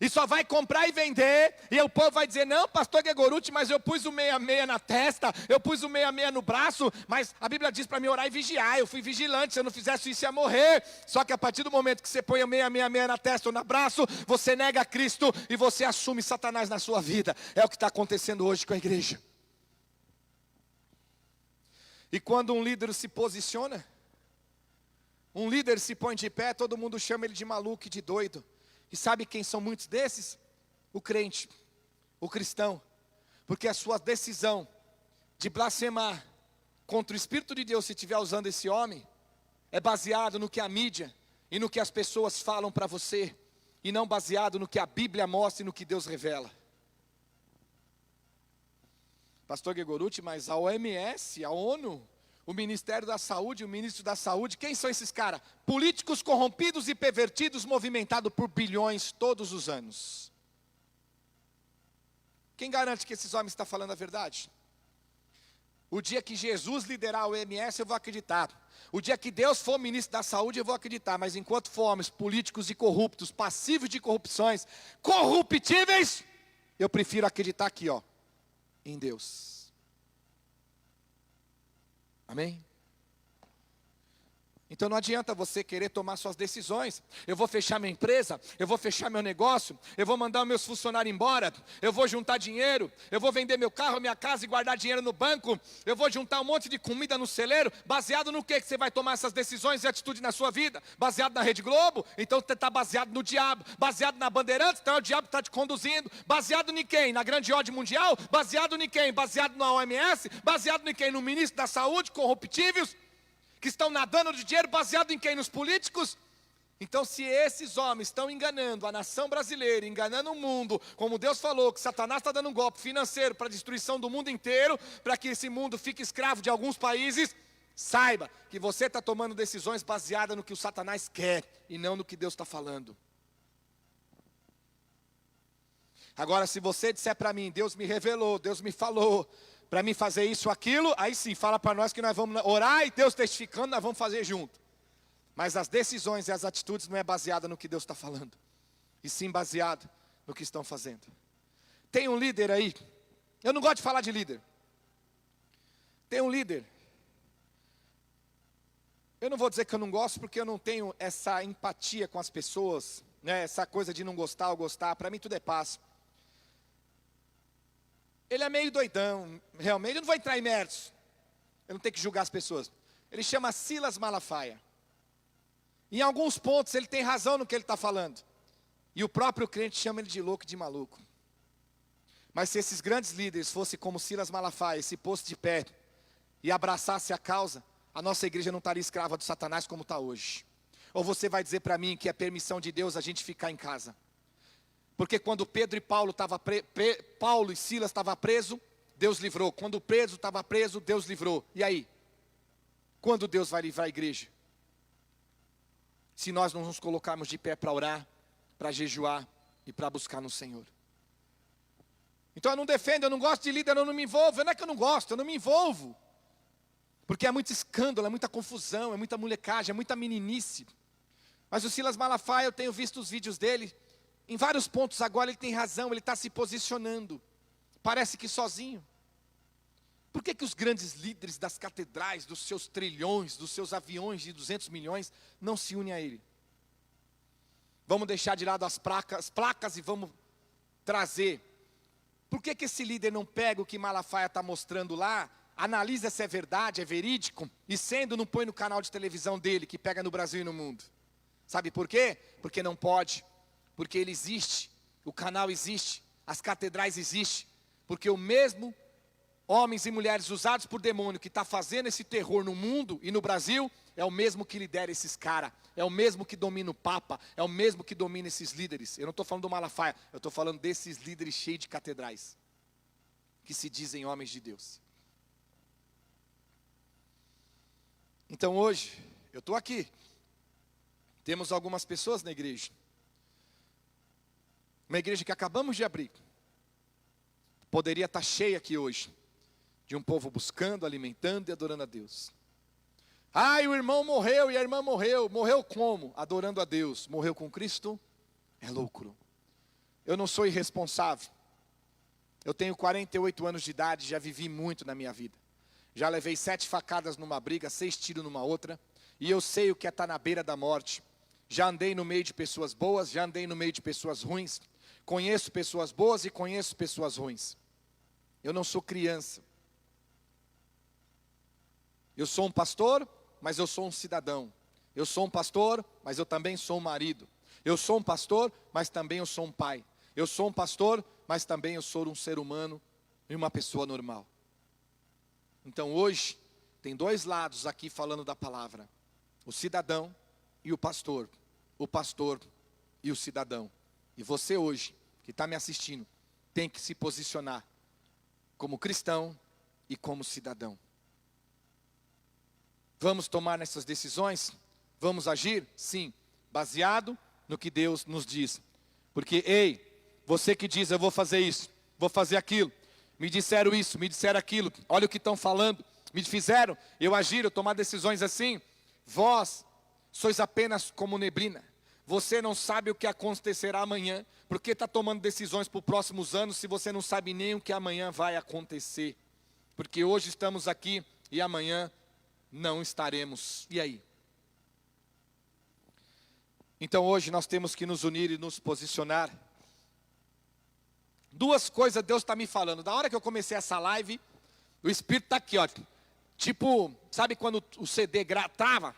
E só vai comprar e vender, e o povo vai dizer, não, pastor Gregorucci, mas eu pus o 66 na testa, eu pus o 66 no braço, mas a Bíblia diz para mim orar e vigiar, eu fui vigilante, se eu não fizesse isso ia morrer. Só que a partir do momento que você põe o 666 na testa ou no braço, você nega Cristo e você assume Satanás na sua vida. É o que está acontecendo hoje com a igreja. E quando um líder se posiciona, um líder se põe de pé, todo mundo chama ele de maluco e de doido. E sabe quem são muitos desses? O crente, o cristão. Porque a sua decisão de blasfemar contra o Espírito de Deus, se estiver usando esse homem, é baseado no que a mídia e no que as pessoas falam para você, e não baseado no que a Bíblia mostra e no que Deus revela. Pastor Gregorucci, mas a OMS, a ONU, o Ministério da Saúde, o Ministro da Saúde, quem são esses caras? Políticos corrompidos e pervertidos, movimentados por bilhões todos os anos. Quem garante que esses homens estão falando a verdade? O dia que Jesus liderar a OMS, eu vou acreditar. O dia que Deus for ministro da saúde, eu vou acreditar. Mas enquanto for homens políticos e corruptos, passivos de corrupções, corruptíveis, eu prefiro acreditar aqui, em Deus. Amém? Então não adianta você querer tomar suas decisões. Eu vou fechar minha empresa, eu vou fechar meu negócio, eu vou mandar meus funcionários embora, eu vou juntar dinheiro, eu vou vender meu carro, minha casa e guardar dinheiro no banco, eu vou juntar um monte de comida no celeiro. Baseado no que você vai tomar essas decisões e atitude na sua vida? Baseado na Rede Globo? Então você está baseado no diabo. Baseado na Bandeirantes? Então é o diabo que está te conduzindo. Baseado em quem? Na grande ordem mundial? Baseado em quem? Baseado na OMS? Baseado em quem? No ministro da saúde, corruptíveis? Que estão nadando de dinheiro, baseado em quem? Nos políticos? Então, se esses homens estão enganando a nação brasileira, enganando o mundo, como Deus falou, que Satanás está dando um golpe financeiro para a destruição do mundo inteiro, para que esse mundo fique escravo de alguns países, saiba que você está tomando decisões baseadas no que o Satanás quer e não no que Deus está falando. Agora, se você disser para mim, Deus me revelou, Deus me falou, para mim fazer isso, aquilo, aí sim, fala para nós que nós vamos orar e Deus testificando, nós vamos fazer junto. Mas as decisões e as atitudes não é baseada no que Deus está falando, e sim baseado no que estão fazendo. Tem um líder aí, eu não gosto de falar de líder. Tem um líder, eu não vou dizer que eu não gosto, porque eu não tenho essa empatia com as pessoas, né? Essa coisa de não gostar ou gostar, para mim tudo é paz. Ele é meio doidão, realmente. Eu não vou entrar em méritos, eu não tenho que julgar as pessoas. Ele chama Silas Malafaia. Em alguns pontos ele tem razão no que ele está falando. E o próprio crente chama ele de louco e de maluco. Mas se esses grandes líderes fossem como Silas Malafaia, se pôsse de pé e abraçasse a causa, a nossa igreja não estaria escrava do Satanás como está hoje. Ou você vai dizer para mim que é permissão de Deus a gente ficar em casa? Porque quando Pedro e Paulo e Silas estavam presos, Deus livrou. Quando Pedro estava preso, Deus livrou. E aí? Quando Deus vai livrar a igreja? Se nós não nos colocarmos de pé para orar, para jejuar e para buscar no Senhor. Então eu não defendo, eu não gosto de líder, eu não me envolvo. Não é que eu não gosto, eu não me envolvo. Porque é muito escândalo, é muita confusão, é muita molecagem, é muita meninice. Mas o Silas Malafaia, eu tenho visto os vídeos dele. Em vários pontos agora ele tem razão, ele está se posicionando. Parece que sozinho. Por que os grandes líderes das catedrais, dos seus trilhões, dos seus aviões de 200 milhões, não se unem a ele? Vamos deixar de lado as placas e vamos trazer. Por que esse líder não pega o que Malafaia está mostrando lá, analisa se é verdade, é verídico, e sendo não põe no canal de televisão dele, que pega no Brasil e no mundo? Sabe por quê? Porque não pode. Porque ele existe, o canal existe, as catedrais existem, porque o mesmo homens e mulheres usados por demônio que está fazendo esse terror no mundo e no Brasil, é o mesmo que lidera esses caras, é o mesmo que domina o Papa, é o mesmo que domina esses líderes. Eu não estou falando do Malafaia, eu estou falando desses líderes cheios de catedrais, que se dizem homens de Deus. Então hoje, eu estou aqui, temos algumas pessoas na igreja, uma igreja que acabamos de abrir, poderia estar cheia aqui hoje, de um povo buscando, alimentando e adorando a Deus. Ai, o irmão morreu e a irmã morreu. Morreu como? Adorando a Deus. Morreu com Cristo? É lucro. Eu não sou irresponsável. Eu tenho 48 anos de idade, já vivi muito na minha vida. Já levei 7 facadas numa briga, 6 tiros numa outra. E eu sei o que é estar na beira da morte. Já andei no meio de pessoas boas, já andei no meio de pessoas ruins. Conheço pessoas boas e conheço pessoas ruins. Eu não sou criança. Eu sou um pastor, mas eu sou um cidadão. Eu sou um pastor, mas eu também sou um marido. Eu sou um pastor, mas também eu sou um pai. Eu sou um pastor, mas também eu sou um ser humano e uma pessoa normal. Então hoje, tem 2 lados aqui falando da palavra. O cidadão e o pastor. O pastor e o cidadão. E você hoje, que está me assistindo, tem que se posicionar como cristão e como cidadão. Vamos tomar nessas decisões? Vamos agir? Sim, baseado no que Deus nos diz. Porque, ei, você que diz, eu vou fazer isso, vou fazer aquilo, me disseram isso, me disseram aquilo, olha o que estão falando, me fizeram eu agir, eu tomar decisões assim. Vós sois apenas como neblina. Você não sabe o que acontecerá amanhã, porque está tomando decisões para os próximos anos, se você não sabe nem o que amanhã vai acontecer. Porque hoje estamos aqui e amanhã não estaremos. E aí? Então hoje nós temos que nos unir e nos posicionar. Duas coisas Deus está me falando. Da hora que eu comecei essa live, o Espírito está aqui, ó. Tipo, sabe quando o CD trava?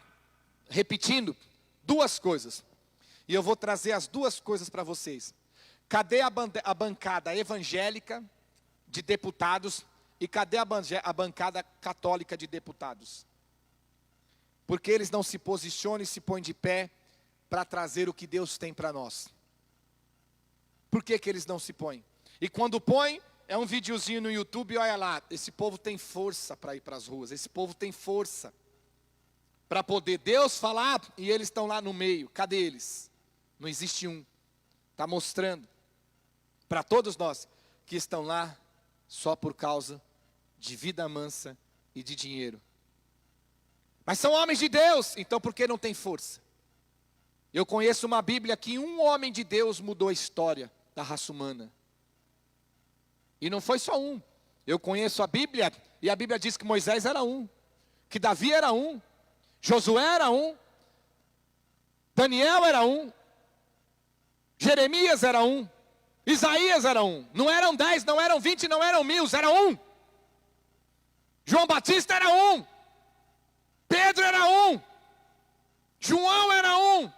Repetindo. Duas coisas. E eu vou trazer as duas coisas para vocês. Cadê a bancada evangélica de deputados e cadê a bancada católica de deputados? Porque eles não se posicionam e se põem de pé para trazer o que Deus tem para nós. Por que eles não se põem? E quando põem, é um videozinho no YouTube e olha lá, esse povo tem força para ir para as ruas, esse povo tem força para poder Deus falar e eles estão lá no meio. Cadê eles? Não existe um. Está mostrando para todos nós que estão lá só por causa de vida mansa e de dinheiro. Mas são homens de Deus, então por que não tem força? Eu conheço uma Bíblia que um homem de Deus mudou a história da raça humana. E não foi só um. Eu conheço a Bíblia e a Bíblia diz que Moisés era um, que Davi era um, Josué era um, Daniel era um, Jeremias era um, Isaías era um. Não eram 10, não eram 20, não eram 1000, era um. João Batista era um. Pedro era um. João era um.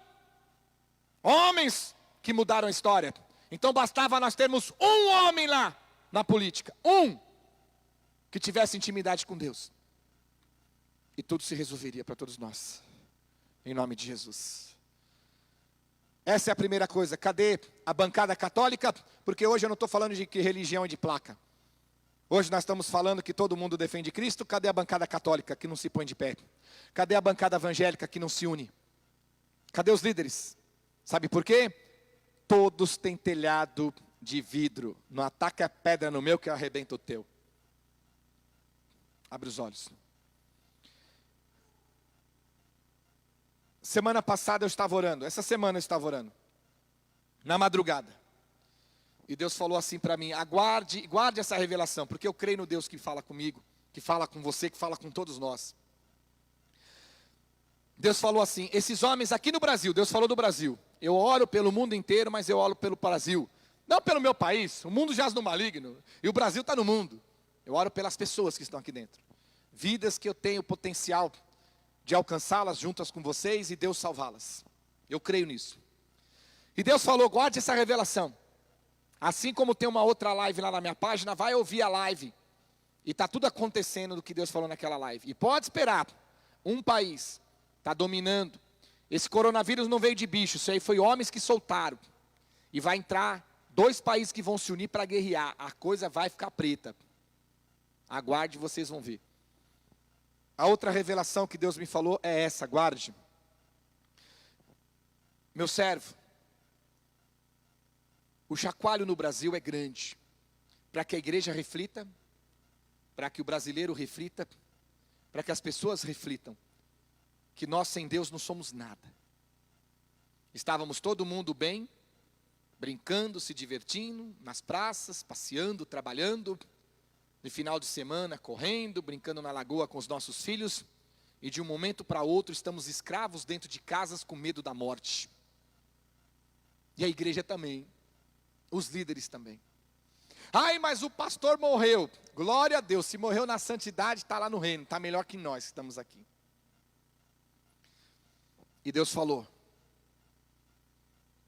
Homens que mudaram a história. Então bastava nós termos um homem lá na política. Um. Que tivesse intimidade com Deus. E tudo se resolveria para todos nós. Em nome de Jesus. Essa é a primeira coisa. Cadê a bancada católica? Porque hoje eu não estou falando de que religião é de placa. Hoje nós estamos falando que todo mundo defende Cristo. Cadê a bancada católica que não se põe de pé? Cadê a bancada evangélica que não se une? Cadê os líderes? Sabe por quê? Todos têm telhado de vidro. Não ataca a pedra no meu que eu arrebento o teu. Abre os olhos. Semana passada eu estava orando. Essa semana eu estava orando. Na madrugada. E Deus falou assim para mim, guarde essa revelação, porque eu creio no Deus que fala comigo, que fala com você, que fala com todos nós. Deus falou assim, esses homens aqui no Brasil, Deus falou do Brasil. Eu oro pelo mundo inteiro, mas eu oro pelo Brasil. Não pelo meu país, o mundo jaz no maligno, e o Brasil está no mundo. Eu oro pelas pessoas que estão aqui dentro. Vidas que eu tenho potencial de alcançá-las juntas com vocês e Deus salvá-las. Eu creio nisso. E Deus falou, guarde essa revelação. Assim como tem uma outra live lá na minha página, vai ouvir a live. E está tudo acontecendo do que Deus falou naquela live. E pode esperar, um país está dominando. Esse coronavírus não veio de bicho, isso aí foi homens que soltaram. E vai entrar 2 países que vão se unir para guerrear. A coisa vai ficar preta. Aguarde, vocês vão ver. A outra revelação que Deus me falou é essa, guarde. Meu servo. O chacoalho no Brasil é grande, para que a igreja reflita, para que o brasileiro reflita, para que as pessoas reflitam, que nós sem Deus não somos nada. Estávamos todo mundo bem, brincando, se divertindo, nas praças, passeando, trabalhando, no final de semana correndo, brincando na lagoa com os nossos filhos, e de um momento para outro estamos escravos dentro de casas com medo da morte. E a igreja também. Os líderes também. Ai, mas o pastor morreu. Glória a Deus, se morreu na santidade, está lá no reino. Está melhor que nós que estamos aqui. E Deus falou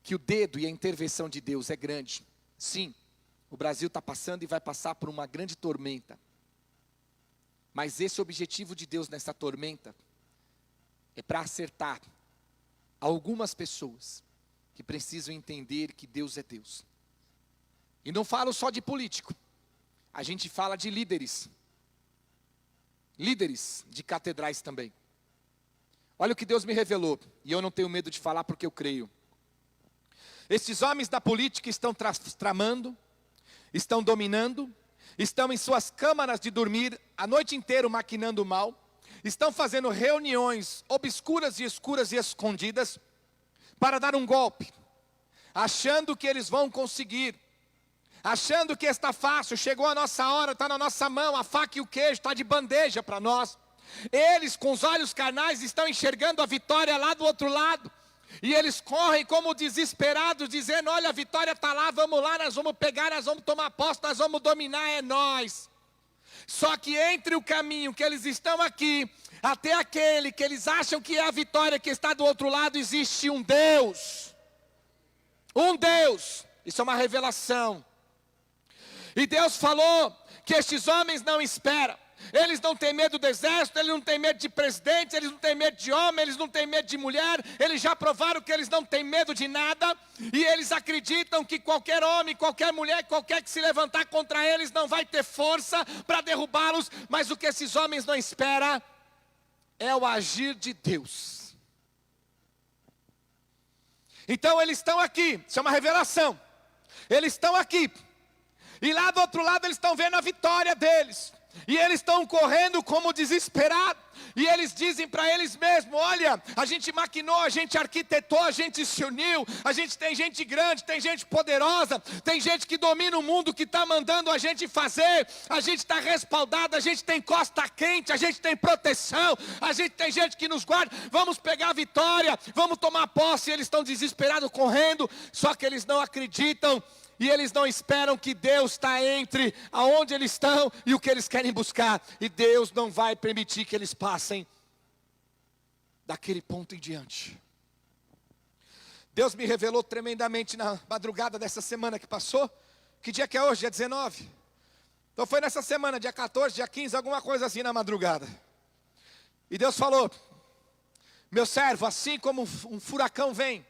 que o dedo e a intervenção de Deus é grande. Sim, o Brasil está passando e vai passar por uma grande tormenta. Mas esse objetivo de Deus nessa tormenta é para acertar algumas pessoas que precisam entender que Deus é Deus. E não falo só de político, a gente fala de líderes. Líderes de catedrais também. Olha o que Deus me revelou, e eu não tenho medo de falar porque eu creio. Esses homens da política estão tramando, estão dominando, estão em suas câmaras de dormir a noite inteira maquinando o mal, estão fazendo reuniões obscuras e escuras e escondidas para dar um golpe, achando que eles vão conseguir. Achando que está fácil, chegou a nossa hora, está na nossa mão, a faca e o queijo está de bandeja para nós. Eles com os olhos carnais estão enxergando a vitória lá do outro lado. E eles correm como desesperados, dizendo: olha, a vitória está lá, vamos lá, nós vamos pegar, nós vamos tomar posse, nós vamos dominar, é nós. Só que entre o caminho que eles estão aqui, até aquele que eles acham que é a vitória que está do outro lado, existe um Deus. Um Deus. Isso é uma revelação. E Deus falou que estes homens não esperam. Eles não têm medo do exército, eles não têm medo de presidente, eles não têm medo de homem, eles não têm medo de mulher. Eles já provaram que eles não têm medo de nada. E eles acreditam que qualquer homem, qualquer mulher, qualquer que se levantar contra eles não vai ter força para derrubá-los. Mas o que esses homens não esperam é o agir de Deus. Então eles estão aqui, isso é uma revelação. Eles estão aqui. E lá do outro lado eles estão vendo a vitória deles. E eles estão correndo como desesperados. E eles dizem para eles mesmos: olha, a gente maquinou, a gente arquitetou, a gente se uniu. A gente tem gente grande, tem gente poderosa. Tem gente que domina o mundo, que está mandando a gente fazer. A gente está respaldado, a gente tem costa quente, a gente tem proteção. A gente tem gente que nos guarda. Vamos pegar a vitória, vamos tomar posse. E eles estão desesperados, correndo. Só que eles não acreditam. E eles não esperam que Deus está entre aonde eles estão e o que eles querem buscar. E Deus não vai permitir que eles passem daquele ponto em diante. Deus me revelou tremendamente na madrugada dessa semana que passou. Que dia que é hoje? Dia 19. Então foi nessa semana, dia 14, dia 15, alguma coisa assim na madrugada. E Deus falou: meu servo, assim como um furacão vem,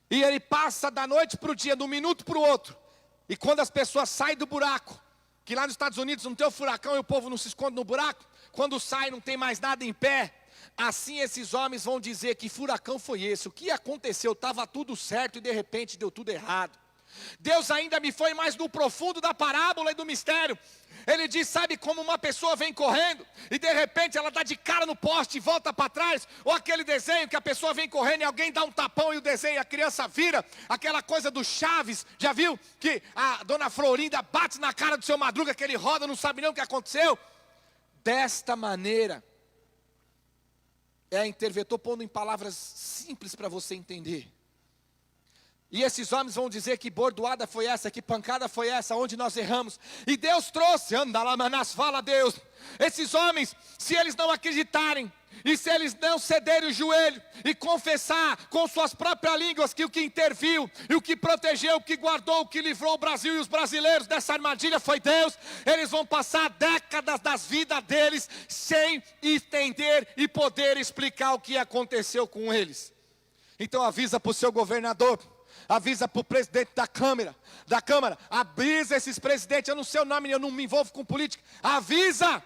e ele passa da noite para o dia, de um minuto para o outro. E quando as pessoas saem do buraco, que lá nos Estados Unidos não tem o furacão e o povo não se esconde no buraco, quando sai não tem mais nada em pé. Assim esses homens vão dizer: que furacão foi esse? O que aconteceu? Estava tudo certo e de repente deu tudo errado. Deus ainda me foi mais no profundo da parábola e do mistério. Ele diz: sabe como uma pessoa vem correndo e de repente ela dá de cara no poste e volta para trás? Ou aquele desenho que a pessoa vem correndo e alguém dá um tapão e o desenho, a criança vira. Aquela coisa do Chaves, já viu? Que a dona Florinda bate na cara do seu Madruga, que ele roda, não sabe nem o que aconteceu. Desta maneira, estou pondo em palavras simples para você entender. E esses homens vão dizer: que bordoada foi essa, que pancada foi essa, onde nós erramos. E Deus trouxe, anda lá, manás, fala Deus. Esses homens, se eles não acreditarem, e se eles não cederem o joelho, e confessar com suas próprias línguas que o que interviu, e o que protegeu, o que guardou, o que livrou o Brasil e os brasileiros dessa armadilha foi Deus. Eles vão passar décadas das vidas deles, sem entender e poder explicar o que aconteceu com eles. Então avisa para o seu governador, avisa para o presidente da Câmara, avisa esses presidentes, eu não sei o nome, eu não me envolvo com política, avisa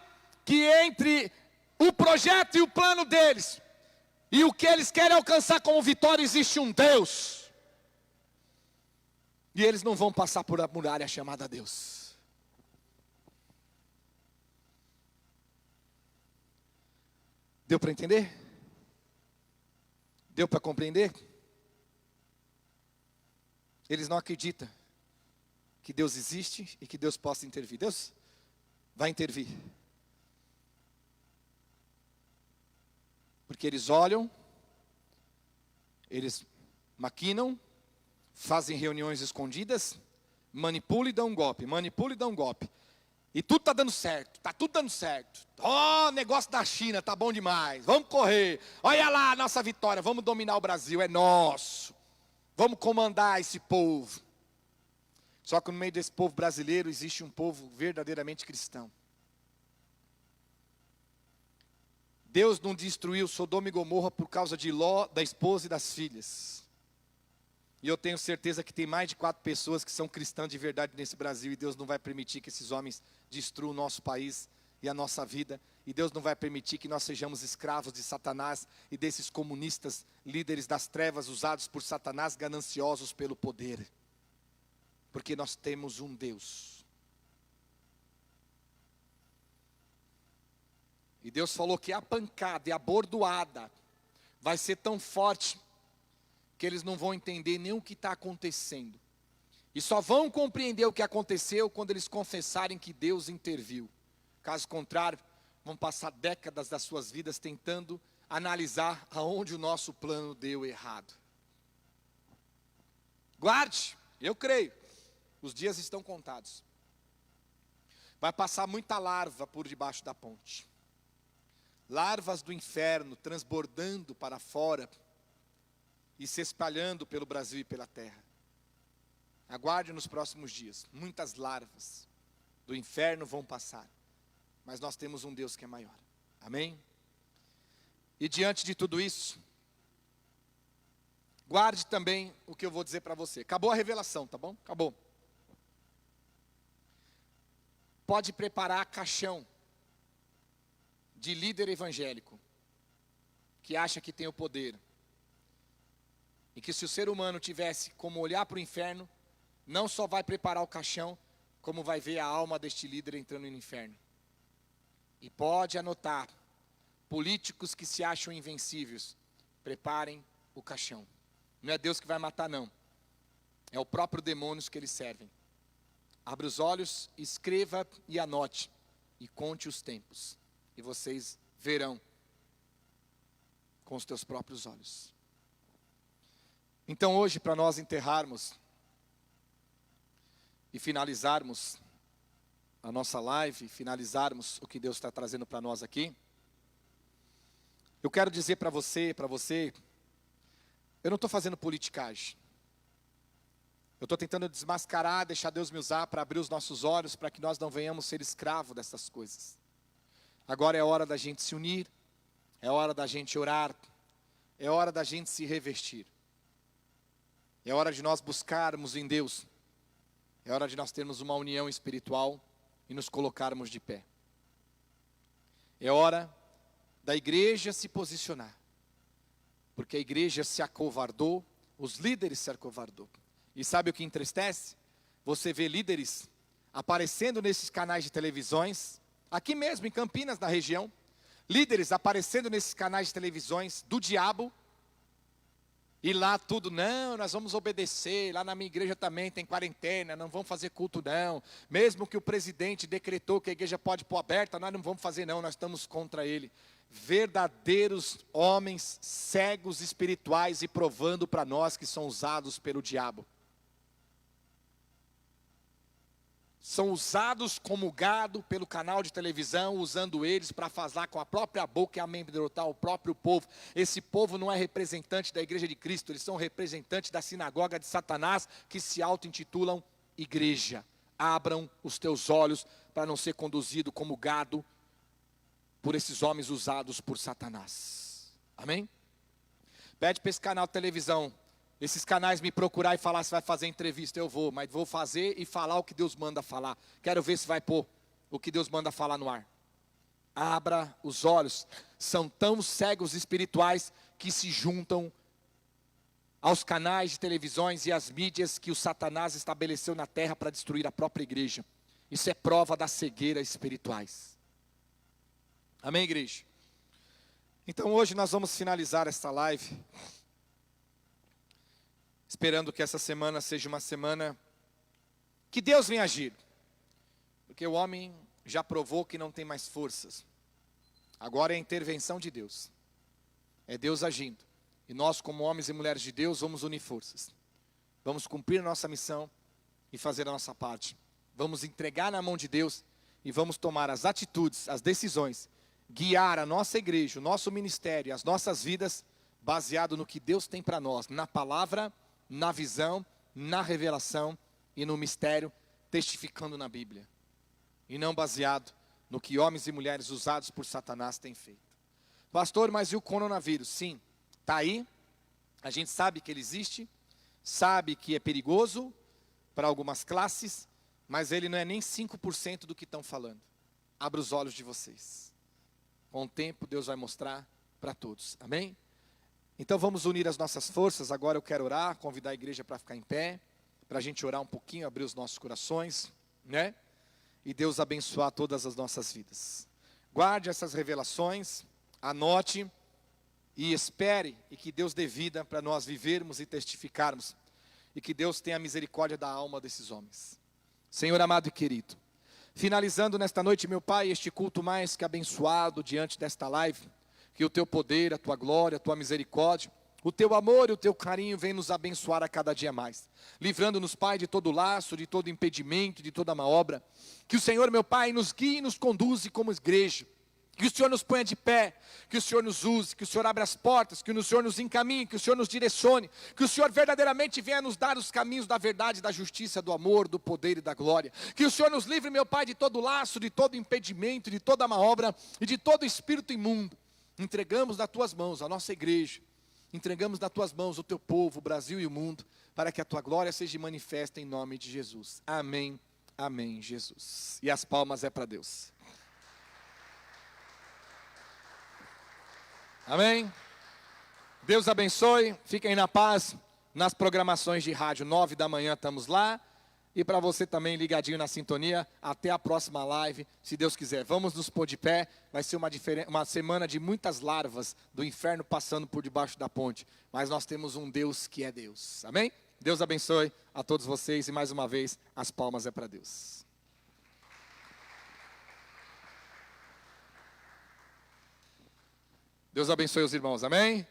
que entre o projeto e o plano deles, e o que eles querem alcançar como vitória, existe um Deus, e eles não vão passar por a muralha chamada Deus. Deu para entender? Deu para compreender? Eles não acreditam que Deus existe e que Deus possa intervir. Deus vai intervir. Porque eles olham, eles maquinam, fazem reuniões escondidas, manipulam e dão um golpe, E tudo está dando certo, está tudo dando certo. Negócio da China, está bom demais, vamos correr. Olha lá a nossa vitória, vamos dominar o Brasil, é nosso. Vamos comandar esse povo. Só que no meio desse povo brasileiro existe um povo verdadeiramente cristão. Deus não destruiu Sodoma e Gomorra por causa de Ló, da esposa e das filhas. E eu tenho certeza que tem mais de 4 pessoas que são cristãs de verdade nesse Brasil. E Deus não vai permitir que esses homens destruam o nosso país e a nossa vida. E Deus não vai permitir que nós sejamos escravos de Satanás e desses comunistas, líderes das trevas, usados por Satanás, gananciosos pelo poder. Porque nós temos um Deus. E Deus falou que a pancada e a bordoada vai ser tão forte que eles não vão entender nem o que está acontecendo. E só vão compreender o que aconteceu quando eles confessarem que Deus interviu. Caso contrário, vão passar décadas das suas vidas tentando analisar aonde o nosso plano deu errado. Guarde, eu creio, os dias estão contados. Vai passar muita larva por debaixo da ponte. Larvas do inferno transbordando para fora e se espalhando pelo Brasil e pela terra. Aguarde nos próximos dias. Muitas larvas do inferno vão passar. Mas nós temos um Deus que é maior. Amém? E diante de tudo isso, guarde também o que eu vou dizer para você. Acabou a revelação, tá bom? Acabou. Pode preparar caixão de líder evangélico que acha que tem o poder. E que se o ser humano tivesse como olhar para o inferno, não só vai preparar o caixão, como vai ver a alma deste líder entrando no inferno. E pode anotar, políticos que se acham invencíveis, preparem o caixão. Não é Deus que vai matar, não. É o próprio demônio que eles servem. Abra os olhos, escreva e anote. E conte os tempos. E vocês verão com os teus próprios olhos. Então hoje, para nós enterrarmos e finalizarmos a nossa live, finalizarmos o que Deus está trazendo para nós aqui, eu quero dizer para você, eu não estou fazendo politicagem. Eu estou tentando desmascarar, deixar Deus me usar para abrir os nossos olhos, para que nós não venhamos ser escravos dessas coisas. Agora é hora da gente se unir, é hora da gente orar, é hora da gente se revestir. É hora de nós buscarmos em Deus. É hora de nós termos uma união espiritual e nos colocarmos de pé. É hora da igreja se posicionar. Porque a igreja se acovardou, os líderes se acovardou. E sabe o que entristece? Você vê líderes aparecendo nesses canais de televisões, aqui mesmo em Campinas, na região, líderes aparecendo nesses canais de televisões do diabo, e lá tudo, não, nós vamos obedecer, lá na minha igreja também tem quarentena, não vamos fazer culto não, mesmo que o presidente decretou que a igreja pode pôr aberta, nós não vamos fazer não, nós estamos contra ele. Verdadeiros homens cegos espirituais e provando para nós que são usados pelo diabo. São usados como gado pelo canal de televisão, usando eles para falar com a própria boca e amedrontar o próprio povo. Esse povo não é representante da igreja de Cristo, eles são representantes da sinagoga de Satanás, que se auto-intitulam igreja. Abram os teus olhos para não ser conduzido como gado por esses homens usados por Satanás. Amém? Pede para esse canal de televisão, esses canais me procurar e falar se vai fazer entrevista, eu vou, mas vou fazer e falar o que Deus manda falar. Quero ver se vai pôr o que Deus manda falar no ar. Abra os olhos. São tão cegos espirituais que se juntam aos canais de televisões e às mídias que o Satanás estabeleceu na terra para destruir a própria igreja. Isso é prova da cegueira espirituais. Amém, igreja? Então hoje nós vamos finalizar esta live, esperando que essa semana seja uma semana que Deus venha agir. Porque o homem já provou que não tem mais forças. Agora é a intervenção de Deus. É Deus agindo. E nós, como homens e mulheres de Deus, vamos unir forças. Vamos cumprir a nossa missão e fazer a nossa parte. Vamos entregar na mão de Deus e vamos tomar as atitudes, as decisões, guiar a nossa igreja, o nosso ministério, as nossas vidas, baseado no que Deus tem para nós, na palavra, na visão, na revelação e no mistério, testificando na Bíblia. E não baseado no que homens e mulheres usados por Satanás têm feito. Pastor, mas e o coronavírus? Sim, está aí, a gente sabe que ele existe, sabe que é perigoso para algumas classes, mas ele não é nem 5% do que estão falando. Abra os olhos de vocês. Com o tempo Deus vai mostrar para todos, amém? Então vamos unir as nossas forças. Agora eu quero orar, convidar a igreja para ficar em pé, para a gente orar um pouquinho, abrir os nossos corações, né? E Deus abençoar todas as nossas vidas. Guarde essas revelações, anote e espere, e que Deus dê vida para nós vivermos e testificarmos, e que Deus tenha misericórdia da alma desses homens. Senhor amado e querido, finalizando nesta noite, meu Pai, este culto mais que abençoado diante desta live, que o teu poder, a tua glória, a tua misericórdia, o teu amor e o teu carinho venham nos abençoar a cada dia mais. Livrando-nos, Pai, de todo laço, de todo impedimento, de toda má obra. Que o Senhor, meu Pai, nos guie e nos conduza como igreja. Que o Senhor nos ponha de pé, que o Senhor nos use, que o Senhor abra as portas, que o Senhor nos encaminhe, que o Senhor nos direcione, que o Senhor verdadeiramente venha nos dar os caminhos da verdade, da justiça, do amor, do poder e da glória. Que o Senhor nos livre, meu Pai, de todo laço, de todo impedimento, de toda má obra e de todo espírito imundo. Entregamos nas tuas mãos a nossa igreja, entregamos nas tuas mãos o teu povo, o Brasil e o mundo, para que a tua glória seja manifesta em nome de Jesus. Amém, amém, Jesus. E as palmas é para Deus. Amém? Deus abençoe, fiquem na paz. Nas programações de rádio, 9 da manhã estamos lá. E para você também ligadinho na sintonia, até a próxima live, se Deus quiser. Vamos nos pôr de pé, vai ser uma semana de muitas larvas do inferno passando por debaixo da ponte. Mas nós temos um Deus que é Deus, amém? Deus abençoe a todos vocês e mais uma vez, as palmas é para Deus. Deus abençoe os irmãos, amém?